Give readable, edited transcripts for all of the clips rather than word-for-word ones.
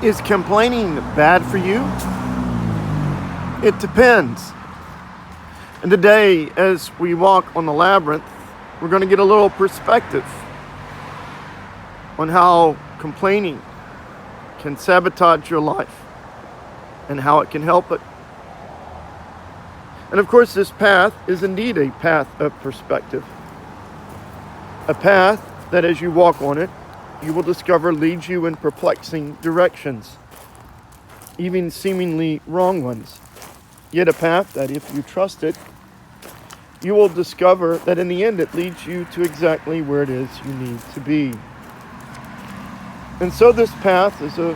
Is complaining bad for you? It depends. And today, as we walk on the labyrinth, we're going to get a little perspective on how complaining can sabotage your life and how it can help it. And of course, this path is indeed a path of perspective. A path that as you walk on it, you will discover leads you in perplexing directions, even seemingly wrong ones. Yet a path that if you trust it, you will discover that in the end it leads you to exactly where it is you need to be. And so this path is a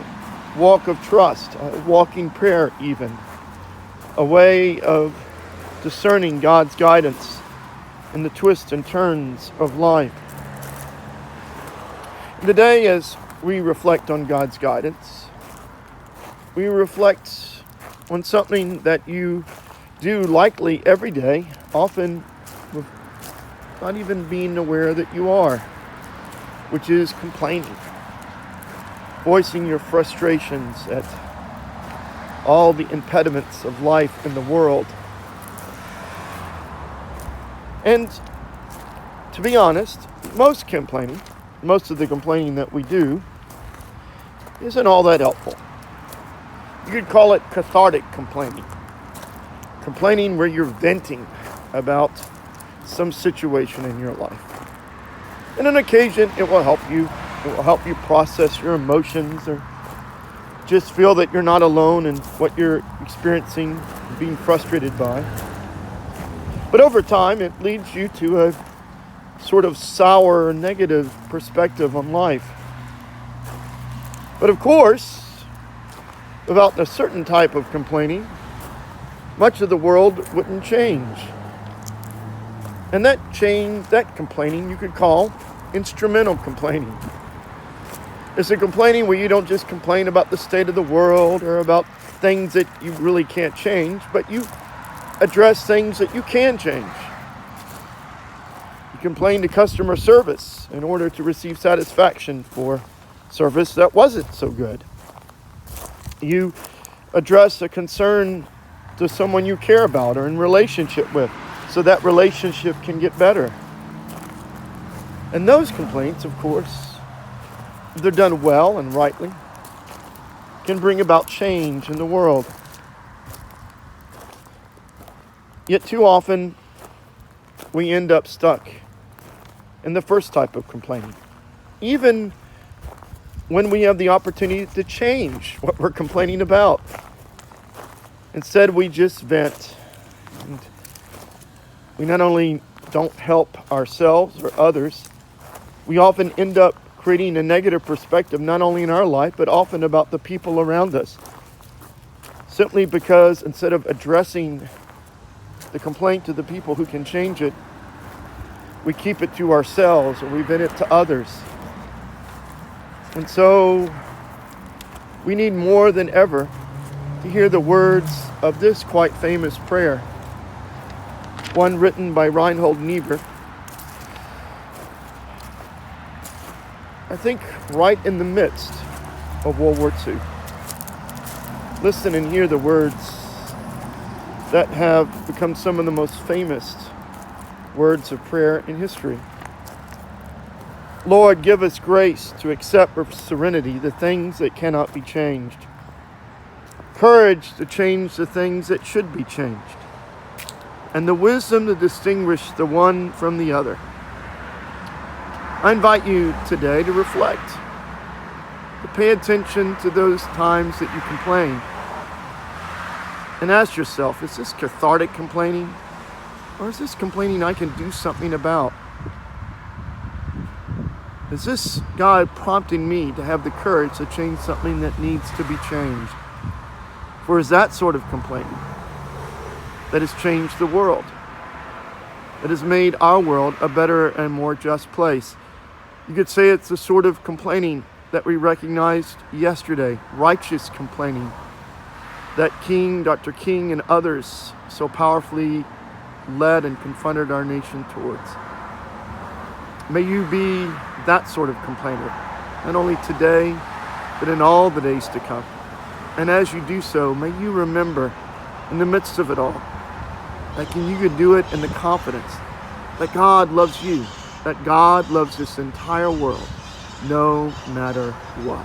walk of trust, a walking prayer even, a way of discerning God's guidance in the twists and turns of life. Today, as we reflect on God's guidance, we reflect on something that you do likely every day, often with not even being aware that you are, which is complaining, voicing your frustrations at all the impediments of life in the world. And to be honest, most of the complaining that we do isn't all that helpful. You could call it cathartic complaining. Complaining where you're venting about some situation in your life. And on occasion, it will help you. It will help you process your emotions or just feel that you're not alone in what you're experiencing, being frustrated by. But over time, it leads you to a sort of sour, negative perspective on life. But of course, without a certain type of complaining, much of the world wouldn't change. And that complaining, you could call instrumental complaining. It's a complaining where you don't just complain about the state of the world or about things that you really can't change, but you address things that you can change. You complain to customer service in order to receive satisfaction for service that wasn't so good. You address a concern to someone you care about or in relationship with so that relationship can get better. And those complaints, of course, if they're done well and rightly, can bring about change in the world. Yet too often, we end up stuck in the first type of complaining, even when we have the opportunity to change what we're complaining about. Instead, we just vent. And we not only don't help ourselves or others, we often end up creating a negative perspective, not only in our life, but often about the people around us. Simply because instead of addressing the complaint to the people who can change it, we keep it to ourselves or we vent it to others. And so we need more than ever to hear the words of this quite famous prayer, one written by Reinhold Niebuhr. I think right in the midst of World War II. Listen and hear the words that have become some of the most famous words of prayer in history. Lord, give us grace to accept with serenity the things that cannot be changed. Courage to change the things that should be changed. And the wisdom to distinguish the one from the other. I invite you today to reflect, to pay attention to those times that you complain. And ask yourself, is this cathartic complaining? Or is this complaining I can do something about? Is this God prompting me to have the courage to change something that needs to be changed? For is that sort of complaining that has changed the world, that has made our world a better and more just place? You could say it's the sort of complaining that we recognized yesterday, righteous complaining, that Dr. King and others so powerfully led and confronted our nation towards. May you be that sort of complainer, not only today, but in all the days to come. And as you do so, may you remember in the midst of it all, that you could do it in the confidence that God loves you, that God loves this entire world, no matter what.